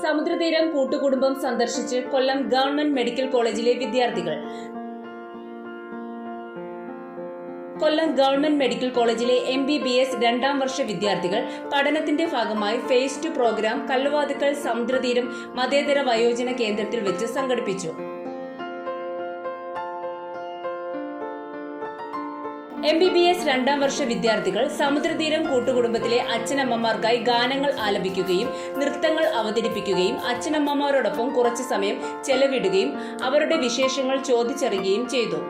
സമുദ്രതീരം കൂട്ടുകുടുംബം സന്ദർശിച്ച് കൊല്ലം government medical കോളേജിലെ വിദ്യാർത്ഥികൾ. കൊല്ലം ഗവൺമെന്റ് മെഡിക്കൽ കോളേജിലെ MBBS 2ാം വർഷ വിദ്യാർത്ഥികൾ പഠനത്തിന്റെ ഭാഗമായി ഫേസ് 2 പ്രോഗ്രാം കല്ലുവാതുക്കൽ സമുദ്രതീരം മതേതര വയോജന കേന്ദ്രത്തിൽ വെച്ച് സംഘടിപ്പിച്ചു. MBBS 2ാം വർഷ വിദ്യാർത്ഥികൾ സമുദ്രതീരം കൂട്ടുകുടുംബത്തിലെ അച്ഛനമ്മമാർക്കായി ഗാനങ്ങൾ ആലപിക്കുകയും നൃത്തങ്ങൾ അവതരിപ്പിക്കുകയും അച്ഛനമ്മമാരോടൊപ്പം കുറച്ചു സമയം ചെലവിടുകയും അവരുടെ വിശേഷങ്ങൾ ചോദിച്ചറിയുകയും ചെയ്തു.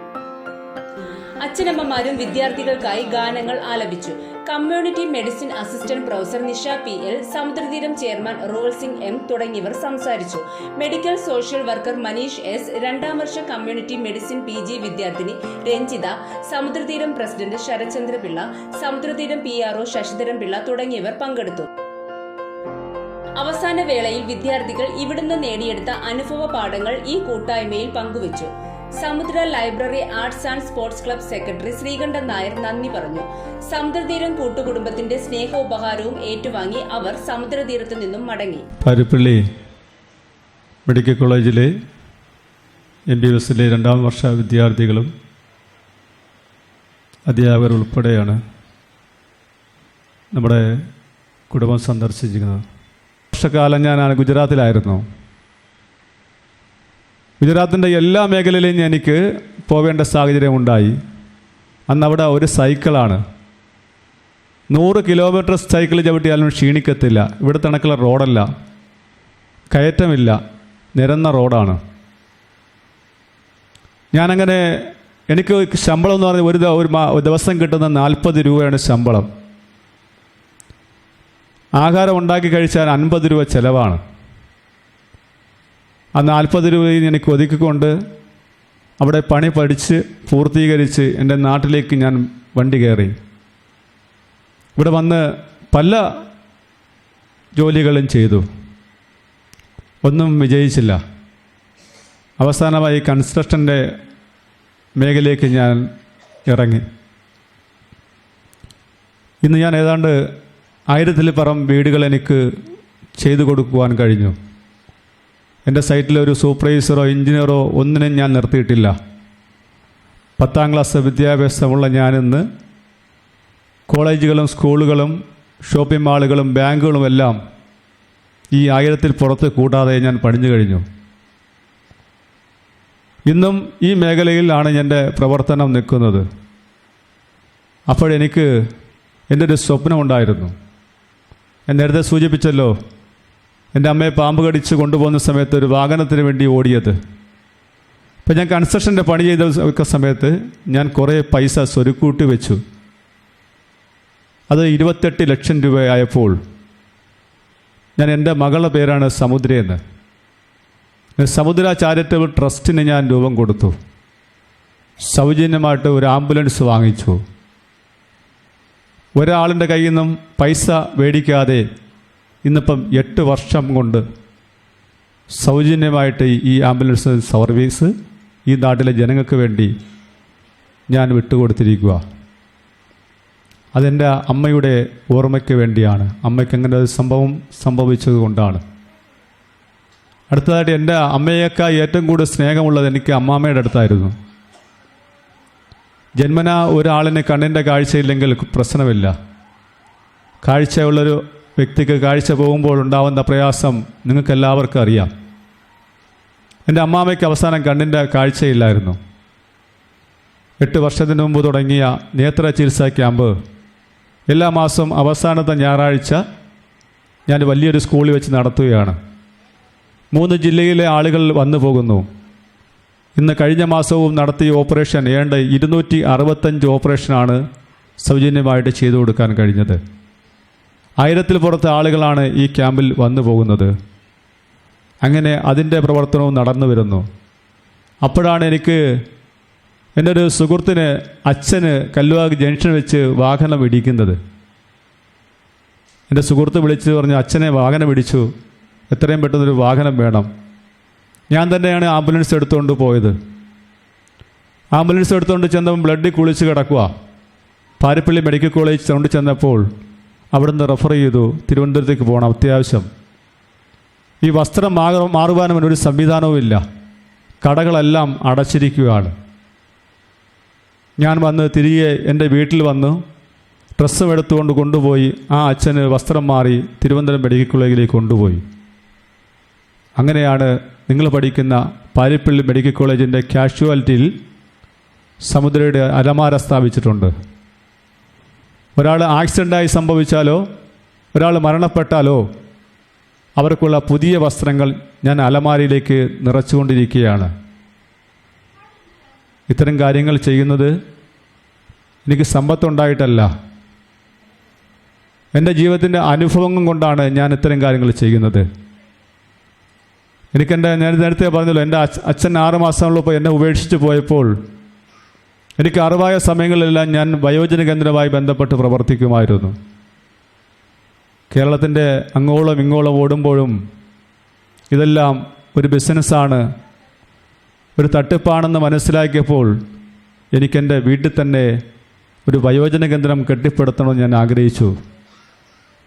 അച്ഛനമ്മമാരും വിദ്യാർത്ഥികൾക്കായി ഗാനങ്ങൾ ആലപിച്ചു. Community medicine assistant professor Nisha PL, Samudratheeram chairman റോൾ സിംഗ് M തുടങ്ങിയവർ സംസാരിച്ചു. Medical social worker Manish S, 2ാം വർഷ കമ്മ്യൂണിറ്റി മെഡിസിൻ PG വിദ്യാർത്ഥിനി രഞ്ജിത, സമുദ്രതീരം പ്രസിഡന്റ് ശരചന്ദ്ര പിള്ള, സമുദ്രതീരം PRO ശശിധരൻ പിള്ള തുടങ്ങിയവർ പങ്കെടുത്തു. അവസാന വേളയിൽ വിദ്യാർത്ഥികൾ ഇവിടുന്ന് നേടിയെടുത്ത അനുഭവ പാഠങ്ങൾ ഈ കൂട്ടായ്മയിൽ പങ്കുവച്ചു. Samudra library arts and sports club secretary Sreekantan Nair നന്ദി പറഞ്ഞു. സമുദ്രതീരം കൂട്ടുകുടുംബത്തിന്റെ സ്നേഹോപഹാരവും ഏറ്റുവാങ്ങി അവർ സമുദ്രതീരത്തു നിന്നും മടങ്ങി. പാരിപ്പള്ളി മെഡിക്കൽ കോളേജിലെ MBBSലെ 2ാം വർഷ വിദ്യാർത്ഥികളും അധ്യാപകർ ഉൾപ്പെടെയാണ് നമ്മുടെ കുടുംബം സന്ദർശിച്ചിരിക്കുന്നത്. വർഷക്കാലം ഞാൻ ഗുജറാത്തിലായിരുന്നു. ഗുജറാത്തിൻ്റെ എല്ലാ മേഖലയിലും എനിക്ക് പോവേണ്ട സാഹചര്യം ഉണ്ടായി. അന്ന് അവിടെ ഒരു സൈക്കിളാണ്. 100 കിലോമീറ്റർ സൈക്കിൾ ചവിട്ടിയാലും ക്ഷീണിക്കത്തില്ല. ഇവിടുത്തെ കണക്കുള്ള റോഡല്ല, കയറ്റമില്ല, നിരന്ന റോഡാണ്. ഞാനങ്ങനെ എനിക്ക് ശമ്പളം എന്ന് പറഞ്ഞാൽ ഒരു ദിവസം കിട്ടുന്ന 40 രൂപയാണ് ശമ്പളം. ആഹാരം ഉണ്ടാക്കി കഴിച്ചാൽ 50 രൂപ ചിലവാണ്. ആ 40 രൂപയിൽ എനിക്ക് ഒതുക്കിക്കൊണ്ട് അവിടെ പണി പഠിച്ച് പൂർത്തീകരിച്ച് എൻ്റെ നാട്ടിലേക്ക് ഞാൻ വണ്ടി കയറി. ഇവിടെ വന്ന് പല ജോലികളും ചെയ്തു. ഒന്നും വിജയിച്ചില്ല. അവസാനമായി കൺസ്ട്രക്ഷൻ്റെ മേഖലയിലേക്ക് ഞാൻ ഇറങ്ങി. ഇന്ന് ഞാൻ ഏതാണ്ട് 1000-ൽ പരം വീടുകൾ എനിക്ക് ചെയ്തു കൊടുക്കുവാൻ കഴിഞ്ഞു. എൻ്റെ സൈറ്റിലൊരു സൂപ്പർവൈസറോ എഞ്ചിനീയറോ ഒന്നിനും ഞാൻ നിർത്തിയിട്ടില്ല. 10ാം ക്ലാസ് വിദ്യാഭ്യാസമുള്ള ഞാനിന്ന് കോളേജുകളും സ്കൂളുകളും ഷോപ്പിംഗ് മാളുകളും ബാങ്കുകളും എല്ലാം ഈ 1000-ൽ പുറത്ത് കൂടാതെ ഞാൻ പഠിച്ചു കഴിഞ്ഞു. ഇന്നും ഈ മേഖലയിലാണ് എൻ്റെ പ്രവർത്തനം നിൽക്കുന്നത്. അപ്പോഴെനിക്ക് എൻ്റെ ഒരു സ്വപ്നമുണ്ടായിരുന്നു. ഞാൻ നേരത്തെ സൂചിപ്പിച്ചല്ലോ, എൻ്റെ അമ്മയെ പാമ്പ് കടിച്ച് കൊണ്ടുപോകുന്ന സമയത്ത് ഒരു വാഹനത്തിന് വേണ്ടി ഓടിയത്. ഇപ്പം ഞാൻ കൺസ്ട്രക്ഷൻ്റെ പണി ചെയ്ത സമയത്ത് ഞാൻ കുറേ പൈസ സ്വരുക്കൂട്ടി വെച്ചു. അത് 28 ലക്ഷം രൂപയായപ്പോൾ ഞാൻ എൻ്റെ മകളുടെ പേരാണ് സമുദ്രയെന്ന്. സമുദ്ര ചാരിറ്റബിൾ ട്രസ്റ്റിന് ഞാൻ രൂപം കൊടുത്തു. സൗജന്യമായിട്ട് ഒരു ആംബുലൻസ് വാങ്ങിച്ചു. ഒരാളിൻ്റെ കയ്യിൽ നിന്നും പൈസ മേടിക്കാതെ ഇന്നിപ്പം 8 വർഷം കൊണ്ട് സൗജന്യമായിട്ട് ഈ ആംബുലൻസ് സർവീസ് ഈ നാട്ടിലെ ജനങ്ങൾക്ക് വേണ്ടി ഞാൻ വിട്ടുകൊടുത്തിരിക്കുക. അതെൻ്റെ അമ്മയുടെ ഓർമ്മയ്ക്ക് വേണ്ടിയാണ്. അമ്മയ്ക്ക് അങ്ങനെ ഒരു സംഭവം സംഭവിച്ചത് കൊണ്ടാണ്. അടുത്തതായിട്ട് എൻ്റെ അമ്മയേക്കാൾ ഏറ്റവും കൂടുതൽ സ്നേഹമുള്ളത് എനിക്ക് അമ്മാമ്മയുടെ അടുത്തായിരുന്നു. ജന്മന ഒരാളിന് കണ്ണിൻ്റെ കാഴ്ചയില്ലെങ്കിൽ പ്രശ്നമില്ല. കാഴ്ചയുള്ളൊരു വ്യക്തിക്ക് കാഴ്ച പോകുമ്പോൾ ഉണ്ടാവുന്ന പ്രയാസം നിങ്ങൾക്കെല്ലാവർക്കും അറിയാം. എൻ്റെ അമ്മാമ്മയ്ക്ക് അവസാനം കണ്ണിൻ്റെ കാഴ്ചയില്ലായിരുന്നു. 8 വർഷത്തിന് മുമ്പ് തുടങ്ങിയ നേത്ര ചികിത്സാ ക്യാമ്പ് എല്ലാ മാസവും അവസാനത്തെ ഞായറാഴ്ച ഞാൻ വലിയൊരു സ്കൂളിൽ വെച്ച് നടത്തുകയാണ്. 3 ജില്ലയിലെ ആളുകൾ വന്നു പോകുന്നു. ഇന്ന് കഴിഞ്ഞ മാസവും നടത്തിയ ഓപ്പറേഷൻ 265 ഓപ്പറേഷനാണ് സൗജന്യമായിട്ട് ചെയ്തു കൊടുക്കാൻ കഴിഞ്ഞത്. 1000-ൽ പുറത്ത് ആളുകളാണ് ഈ ക്യാമ്പിൽ വന്നു പോകുന്നത്. അങ്ങനെ അതിൻ്റെ പ്രവർത്തനവും നടന്നു വരുന്നു. അപ്പോഴാണ് എനിക്ക് എൻ്റെ ഒരു സുഹൃത്തിന് അച്ഛന് കല്ലുവാക് ജംഗ്ഷൻ വെച്ച് വാഹനം ഇടിക്കുന്നത്. എൻ്റെ സുഹൃത്ത് വിളിച്ച് പറഞ്ഞു, അച്ഛനെ വാഹനം ഇടിച്ചു, എത്രയും പെട്ടെന്നൊരു വാഹനം വേണം. ഞാൻ തന്നെയാണ് ആംബുലൻസ് എടുത്തുകൊണ്ട് പോയത്. ആംബുലൻസ് എടുത്തുകൊണ്ട് ചെന്നപ്പോൾ ബ്ലഡിൽ കുളിച്ച് കിടക്കുക. പാരിപ്പള്ളി മെഡിക്കൽ കോളേജ് കൊണ്ട് ചെന്നപ്പോൾ അവിടുന്ന് റെഫർ ചെയ്തു, തിരുവനന്തപുരത്തേക്ക് പോകണം അത്യാവശ്യം. ഈ വസ്ത്രം മാറുവാനും ഒരു സംവിധാനവുമില്ല. കടകളെല്ലാം അടച്ചിരിക്കുകയാണ്. ഞാൻ വന്ന് തിരികെ എൻ്റെ വീട്ടിൽ വന്നു ഡ്രസ്സും എടുത്തുകൊണ്ട് കൊണ്ടുപോയി ആ അച്ഛന് വസ്ത്രം മാറി തിരുവനന്തപുരം മെഡിക്കൽ കോളേജിലേക്ക് കൊണ്ടുപോയി. അങ്ങനെയാണ് നിങ്ങൾ പഠിക്കുന്ന പാരിപ്പള്ളി മെഡിക്കൽ കോളേജിൻ്റെ കാഷ്വാലിറ്റിയിൽ സമുദ്രയുടെ അലമാര സ്ഥാപിച്ചിട്ടുണ്ട്. ഒരാൾ ആക്സിഡൻ്റായി സംഭവിച്ചാലോ ഒരാൾ മരണപ്പെട്ടാലോ അവർക്കുള്ള പുതിയ വസ്ത്രങ്ങൾ ഞാൻ അലമാരയിലേക്ക് നിറച്ചുകൊണ്ടിരിക്കുകയാണ്. ഇത്തരം കാര്യങ്ങൾ ചെയ്യുന്നത് എനിക്ക് സമ്പത്തുണ്ടായിട്ടല്ല, എൻ്റെ ജീവിതത്തിൻ്റെ അനുഭവം കൊണ്ടാണ് ഞാൻ ഇത്തരം കാര്യങ്ങൾ ചെയ്യുന്നത്. ഞാൻ നേരത്തെ പറഞ്ഞല്ലോ, എൻ്റെ അച്ഛൻ 6 മാസമുള്ളപ്പോൾ എന്നെ ഉപേക്ഷിച്ച് പോയപ്പോൾ എനിക്ക് അറിവായ സമയങ്ങളിലെല്ലാം ഞാൻ വയോജന കേന്ദ്രവുമായി ബന്ധപ്പെട്ട് പ്രവർത്തിക്കുമായിരുന്നു. കേരളത്തിൻ്റെ അങ്ങോളം ഇങ്ങോളം ഓടുമ്പോഴും ഇതെല്ലാം ഒരു ബിസിനസ്സാണ്, ഒരു തട്ടിപ്പാണെന്ന് മനസ്സിലാക്കിയപ്പോൾ എനിക്കെൻ്റെ വീട്ടിൽ തന്നെ ഒരു വയോജന കേന്ദ്രം കെട്ടിപ്പടുത്തണമെന്ന് ഞാൻ ആഗ്രഹിച്ചു.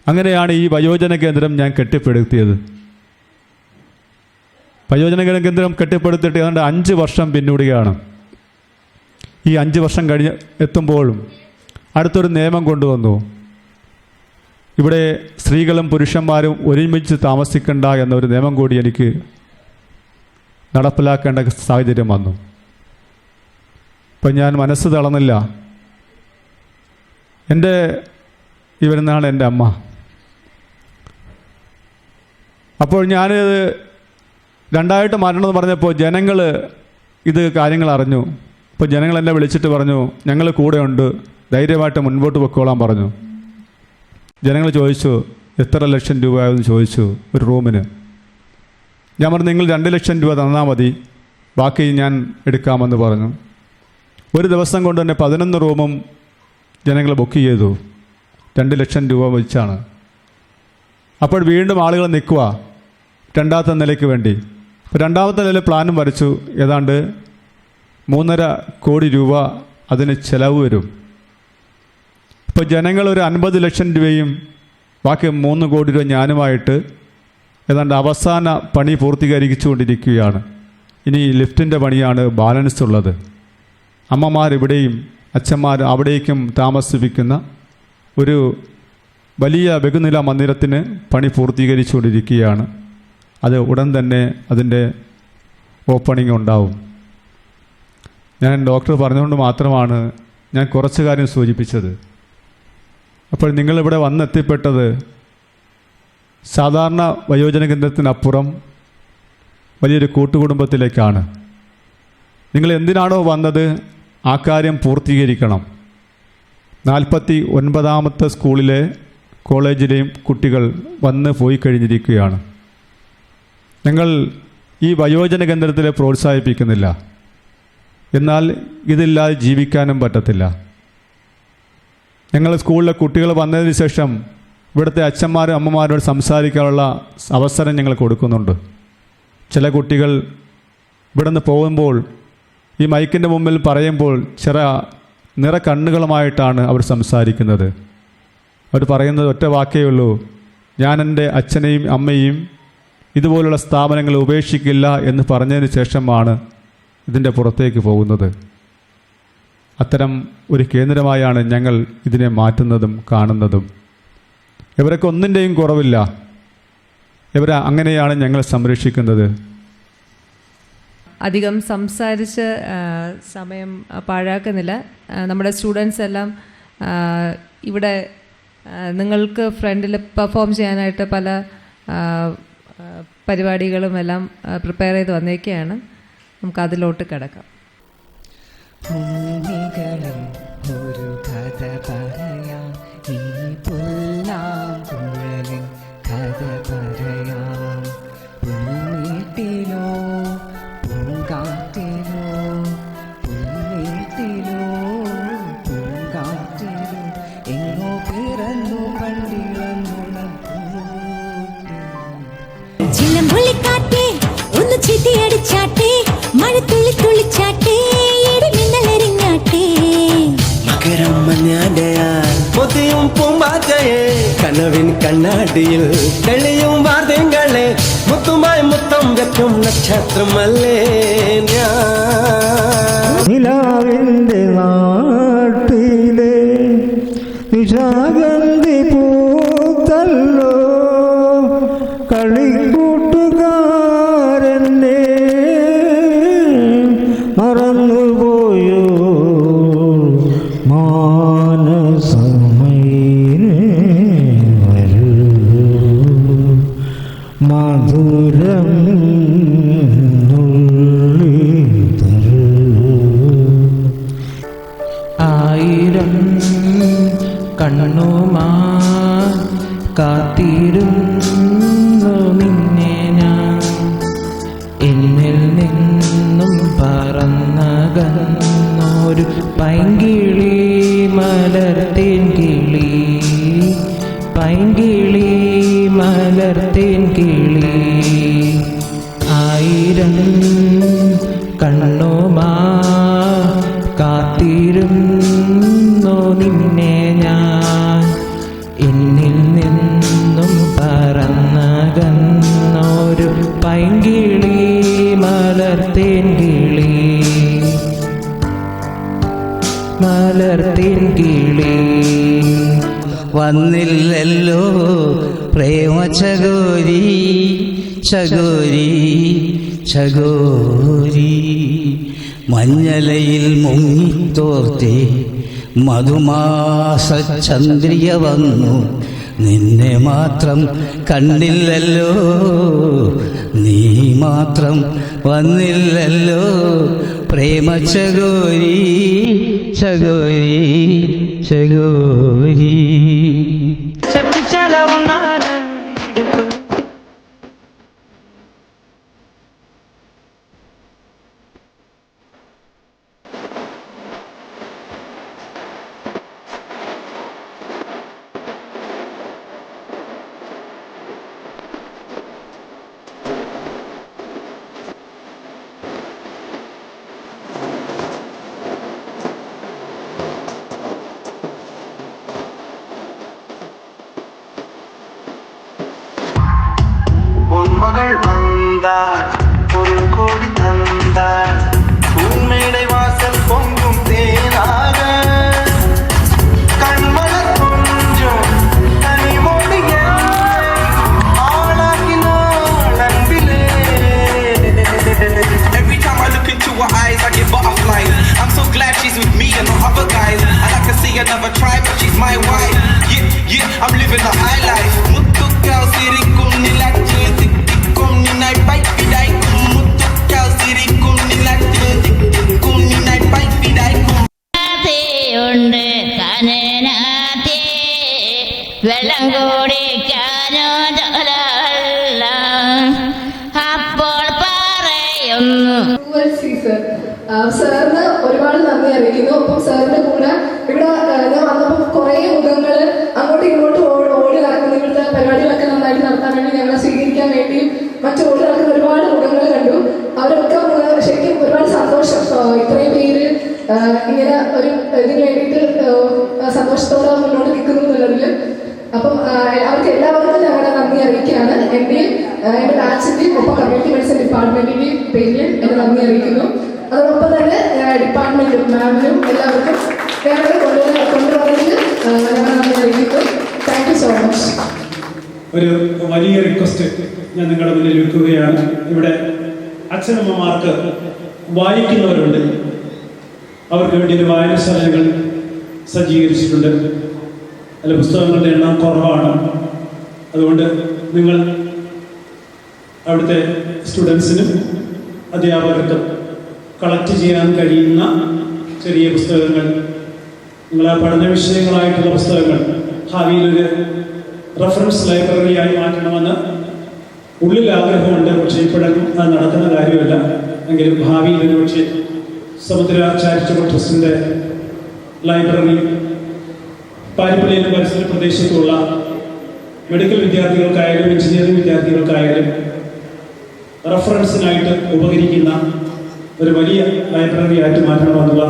അങ്ങനെയാണ് ഈ വയോജന കേന്ദ്രം ഞാൻ കെട്ടിപ്പടുത്തിയത്. വയോജന കേന്ദ്രം കെട്ടിപ്പടുത്തിട്ട് ഏതാണ്ട് 5 വർഷം പിന്നിടുകയാണ്. ഈ 5 വർഷം കഴിഞ്ഞ് എത്തുമ്പോഴും അടുത്തൊരു നിയമം കൊണ്ടുവന്നു. ഇവിടെ സ്ത്രീകളും പുരുഷന്മാരും ഒരുമിച്ച് താമസിക്കണ്ട എന്നൊരു നിയമം കൂടി എനിക്ക് നടപ്പിലാക്കേണ്ട സാഹചര്യം വന്നു. അപ്പം ഞാൻ മനസ്സ് തളർന്നില്ല. ഈ വരുന്നതാണ് എൻ്റെ അമ്മ. അപ്പോൾ ഞാനിത് 2 മാറ്റണമെന്ന് പറഞ്ഞപ്പോൾ ജനങ്ങൾ ഇത് കാര്യങ്ങൾ അറിഞ്ഞു. അപ്പോൾ ജനങ്ങൾ എന്നെ വിളിച്ചിട്ട് പറഞ്ഞു, ഞങ്ങൾ കൂടെയുണ്ട്, ധൈര്യമായിട്ട് മുൻപോട്ട് പൊക്കോളാൻ പറഞ്ഞു. ജനങ്ങൾ ചോദിച്ചു, എത്ര ലക്ഷം രൂപയാണെന്ന് ചോദിച്ചു ഒരു റൂമിന്. ഞാൻ പറഞ്ഞു, നിങ്ങൾ 2 ലക്ഷം രൂപ തന്നാൽ മതി, ബാക്കി ഞാൻ എടുക്കാമെന്ന് പറഞ്ഞു. ഒരു ദിവസം കൊണ്ട് തന്നെ 11 റൂമും ജനങ്ങൾ ബുക്ക് ചെയ്തു. 2 ലക്ഷം രൂപ വെച്ചാണ്. അപ്പോൾ വീണ്ടും ആളുകൾ നിൽക്കുക 2ാമത്തെ നിലയ്ക്ക് വേണ്ടി. അപ്പോൾ 2ാമത്തെ നിലയിൽ പ്ലാനും വരച്ചു. ഏതാണ്ട് 3.5 കോടി രൂപ അതിന് ചിലവ് വരും. ഇപ്പോൾ ജനങ്ങൾ ഒരു 50 ലക്ഷം രൂപയും ബാക്കി 3 കോടി രൂപ ഞാനുമായിട്ട് ഏതാണ്ട് അവസാന പണി പൂർത്തീകരിച്ചുകൊണ്ടിരിക്കുകയാണ്. ഇനി ലിഫ്റ്റിൻ്റെ പണിയാണ് ബാലൻസ് ഉള്ളത്. അമ്മമാരിവിടെയും അച്ഛന്മാർ അവിടേക്കും താമസിപ്പിക്കുന്ന ഒരു വലിയ ബഹുനില മന്ദിരത്തിന് പണി പൂർത്തീകരിച്ചുകൊണ്ടിരിക്കുകയാണ്. അത് ഉടൻ തന്നെ അതിൻ്റെ ഓപ്പണിംഗ് ഉണ്ടാവും. ഞാൻ ഡോക്ടർ പറഞ്ഞുകൊണ്ട് മാത്രമാണ് ഞാൻ കുറച്ച് കാര്യം സൂചിപ്പിച്ചത്. അപ്പോൾ നിങ്ങളിവിടെ വന്നെത്തിപ്പെട്ടത് സാധാരണ വയോജന കേന്ദ്രത്തിനപ്പുറം വലിയൊരു കൂട്ടുകുടുംബത്തിലേക്കാണ്. നിങ്ങൾ എന്തിനാണോ വന്നത് ആ കാര്യം പൂർത്തീകരിക്കണം. 49ാമത്തെ സ്കൂളിലെ കോളേജിലെയും കുട്ടികൾ വന്ന് പോയി കഴിഞ്ഞിരിക്കുകയാണ്. ഞങ്ങൾ ഈ വയോജന കേന്ദ്രത്തിലെ പ്രോത്സാഹിപ്പിക്കുന്നില്ല, എന്നാൽ ഇതില്ലാതെ ജീവിക്കാനും പറ്റത്തില്ല. ഞങ്ങൾ സ്കൂളിലെ കുട്ടികൾ വന്നതിന് ശേഷം ഇവിടുത്തെ അച്ഛന്മാരും അമ്മമാരോട് സംസാരിക്കാനുള്ള അവസരം ഞങ്ങൾ കൊടുക്കുന്നുണ്ട്. ചില കുട്ടികൾ ഇവിടെ നിന്ന് പോകുമ്പോൾ ഈ മൈക്കിൻ്റെ മുമ്പിൽ പറയുമ്പോൾ നിറ കണ്ണുകളുമായിട്ടാണ് അവർ സംസാരിക്കുന്നത്. അവർ പറയുന്നത് ഒറ്റ വാക്കേ ഉള്ളൂ, ഞാൻ എൻ്റെ അച്ഛനെയും അമ്മയെയും ഇതുപോലുള്ള സ്ഥാപനങ്ങൾ ഉപേക്ഷിക്കില്ല എന്ന് പറഞ്ഞതിന് ശേഷമാണ് ഇതിൻ്റെ പുറത്തേക്ക് പോകുന്നത്. അത്തരം ഒരു കേന്ദ്രമായാണ് ഞങ്ങൾ ഇതിനെ മാറ്റുന്നതും കാണുന്നതും. ഇവരൊക്കെ ഒന്നിൻ്റെയും കുറവില്ല. ഇവരെ അങ്ങനെയാണ് ഞങ്ങൾ സംരക്ഷിക്കുന്നത്. അധികം സംസാരിച്ച് സമയം പാഴാക്കുന്നില്ല. നമ്മുടെ സ്റ്റുഡൻസ് എല്ലാം ഇവിടെ നിങ്ങൾക്ക് ഫ്രണ്ടിൽ പെർഫോം ചെയ്യാനായിട്ട് പല പരിപാടികളും എല്ലാം പ്രിപ്പയർ ചെയ്ത് വന്നേക്കുകയാണ്. നമുക്ക് അതിലോട്ട് കിടക്കാം. ഒരു കഥ പറയാം, ഈ പുല്ലാങ്കുഴലിൻ കഥ പറയാം. പുൽമേട്ടിലോ പൂങ്കാറ്റിലോ, പുൽമേട്ടിലോ പൂങ്കാറ്റിലോ, എങ്ങോ പിറന്നു പണ്ടിളന്നുണം ചിലമ്പൊലിക്കാറ്റേ ഒന്ന് ചിട്ടിയടിച്ചാട്ടേ, മഴ തുള്ളി തുള്ളിച്ചാട്ടേ, ഇടി മിന്നലെറിഞ്ഞാട്ടേ. മകരം മഞ്ഞാടയാൽ പൊതിയും പൂമ്പാറ്റയെ, കനവിൻ കണ്ണാടിയിൽ തെളിയും വാർത്തകളെ, മുത്തു നാളം വെക്കും നക്ഷത്രമല്ലേ ഞാൻ. നിലാവിൻ്റെ നാട്ടിലെ നിശാഗന്ധി പൂത്തല്ലോ കളിക്കൂട്ടുകാരനെ മറന്നുപോയോ മാനസമൈനെ വരൂ മധുരം നുള്ളി തരൂ. ആയിരം കണ്ണുമാ കാത്തിരുന്നു നിന്നെ ഞാൻ. എന്നിൽ നിന്നും പറന്നകന്നൊരു പൈങ്കിളി മലർത്തേൻ കിളി, പൈങ്കിളി മലർത്തേൻ കിളി. ആയിരം കണ്ണുമാ കാത്തിരുന്നു നിന്നെ ഞാൻ. എന്നിൽ നിന്നും പറന്നകന്നൊരു പൈങ്കിളി മലർത്തേൻ കിളി, മലർത്തേൻ കിളി. വന്നില്ലല്ലോ പ്രേമ ചകോരി ചകോരി ചകോരി. മഞ്ഞലയിൽ മുങ്ങിത്തോർത്തി മധുമാസ ചന്ദ്രിക വന്നു, നിന്നെ മാത്രം കണ്ടില്ലല്ലോ, നീ മാത്രം വന്നില്ലല്ലോ പ്രേമ ചകോരി ചകോരി ചകോരി. பொன்மகள் வந்தாள் ஒரு கோடி தந்தாள், உண்மையை வாசல் பொங்கும் தேனாக கண்மலர் கொஞ்சம் தனிமொழிய ஆளாக்கினாள் அன்பிலே. Every time I look into her eyes I get butterflies. I'm so glad she's with me and not other guys. I like to see another try but she's my wife. Yeah, yeah, I'm living a high life. Mutukau sirikum nilati tikkum ninai pai pidai kum. Mutukau sirikum nilati tikkum ninai pai pidai kum. ഉണ്ട് കനനാത്തെ വെള്ളം കുടിക്കാനോ ജലല്ല അപ്പോൾ പറയുന്നു. സാറിന് ഒരുപാട് നന്ദി അറിയിക്കുന്നു. അപ്പം സാറിന്റെ കൂടെ ഇവിടെ ഞാൻ വന്നപ്പോൾ കുറേ മുഖങ്ങൾ അങ്ങോട്ടും ഇങ്ങോട്ടും ഓടി നടക്കുന്നു. ഇവിടുത്തെ പരിപാടികളൊക്കെ നന്നായിട്ട് നടത്താൻ വേണ്ടി ഞങ്ങളെ സ്വീകരിക്കാൻ വേണ്ടിയും മറ്റു ഓടി നടക്കുന്ന ഒരുപാട് മുഖങ്ങൾ കണ്ടു. അവരൊക്കെ ശരിക്കും ഒരുപാട് സന്തോഷം. ഇത്രയും പേര് ഇങ്ങനെ ഒരു ഇതിന് വേണ്ടിയിട്ട് സന്തോഷത്തോടെ മുന്നോട്ട് നിൽക്കുന്നു എന്നുള്ളതിൽ. അപ്പം അവർക്ക് എല്ലാവർക്കും ഞങ്ങളുടെ നന്ദി അറിയിക്കുകയാണ്. എൻ്റെയും എൻ്റെ ബാച്ചിൻ്റെയും ഒപ്പം കമ്മ്യൂണിറ്റി മെഡിസിൻ ഡിപ്പാർട്ട്മെൻറ്റിൻ്റെയും പേരിൽ എൻ്റെ നന്ദി അറിയിക്കുന്നു. അതോടൊപ്പം തന്നെ ഡിപ്പാർട്ട്മെൻറ്റും മാമിനും എല്ലാവർക്കും ഞങ്ങളെ കൊണ്ടുവന്നതിൽ ഞങ്ങൾ നന്ദി അറിയിക്കുന്നു. Thank you so much. ഒരു വലിയ റിക്വസ്റ്റ് ഞാൻ നിങ്ങളുടെ മുന്നിൽ വെക്കുകയാണ്. ഇവിടെ അച്ഛനമ്മമാർക്ക് വായിക്കുന്നവരുണ്ട്, അവർക്ക് വേണ്ടി ഒരു വായനശാലകൾ സജ്ജീകരിച്ചിട്ടുണ്ട്. അതിൽ പുസ്തകങ്ങളുടെ എണ്ണം കുറവാണ്. അതുകൊണ്ട് നിങ്ങൾ അവിടുത്തെ സ്റ്റുഡൻസിനും അധ്യാപകർക്കും കളക്ട് ചെയ്യാൻ കഴിയുന്ന ചെറിയ പുസ്തകങ്ങൾ, നിങ്ങളെ പഠന വിഷയങ്ങളായിട്ടുള്ള പുസ്തകങ്ങൾ ഭാവിയിലൊരു റെഫറൻസ് ലൈബ്രറിയായി മാറ്റണമെന്ന് ഉള്ളിൽ ആഗ്രഹമുണ്ട്. പക്ഷേ ഇപ്പോഴൊന്നും അത് നടക്കുന്ന കാര്യമല്ല. എങ്കിലും ഭാവിയിൽ ഒരു പക്ഷേ സമുദ്ര ചാരിറ്റബിൾ ട്രസ്റ്റിൻ്റെ ലൈബ്രറി പാരിപ്പള്ളിയിലും പരിസര പ്രദേശത്തുള്ള മെഡിക്കൽ വിദ്യാർത്ഥികൾക്കായാലും എഞ്ചിനീയറിംഗ് വിദ്യാർത്ഥികൾക്കായാലും റെഫറൻസിനായിട്ട് ഉപകരിക്കുന്ന ഒരു വലിയ ലൈബ്രറി ആയിട്ട് മാറ്റണമെന്നുള്ള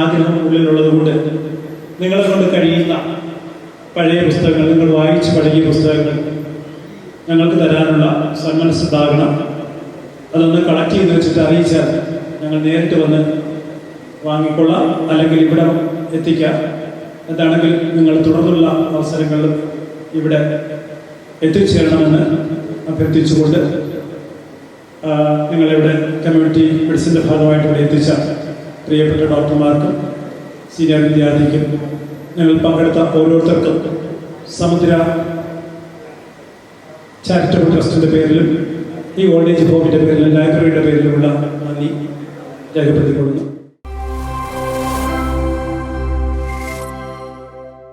ആഗ്രഹം ഉള്ളിലുള്ളതുകൊണ്ട് നിങ്ങളെ കൊണ്ട് കഴിയുന്ന പഴയ പുസ്തകങ്ങൾ, നിങ്ങൾ വായിച്ച് പഴകിയ പുസ്തകങ്ങൾ ഞങ്ങൾക്ക് തരാനുള്ള സന്മനസ്സുണ്ടാകണം. അതൊന്ന് കളക്ട് ചെയ്ത് വെച്ചിട്ട് അറിയിച്ചാൽ ഞങ്ങൾ നേരിട്ട് വന്ന് വാങ്ങിക്കൊള്ളാം, അല്ലെങ്കിൽ ഇവിടെ എത്തിക്കാം. എന്താണെങ്കിൽ നിങ്ങൾ തുടർന്നുള്ള അവസരങ്ങളിലും ഇവിടെ എത്തിച്ചേരണമെന്ന് അഭ്യർത്ഥിച്ചുകൊണ്ട് നിങ്ങളിവിടെ കമ്മ്യൂണിറ്റി മെഡിസിൻ്റെ ഭാഗമായിട്ട് ഇവിടെ എത്തിച്ച പ്രിയപ്പെട്ട ഡോക്ടർമാർക്കും സീനിയർ വിദ്യാർത്ഥിക്കും ഞങ്ങൾ പങ്കെടുത്ത ഓരോരുത്തർക്കും സമുദ്ര ചാരിറ്റബിൾ ട്രസ്റ്റിൻ്റെ പേരിലും ഈ ഓൾഡ് ഏജ് ഹോമിൻ്റെ പേരിലും ലൈബ്രറിയുടെ പേരിലുമുള്ള നന്ദി രേഖപ്പെടുത്തിക്കൊള്ളുന്നു.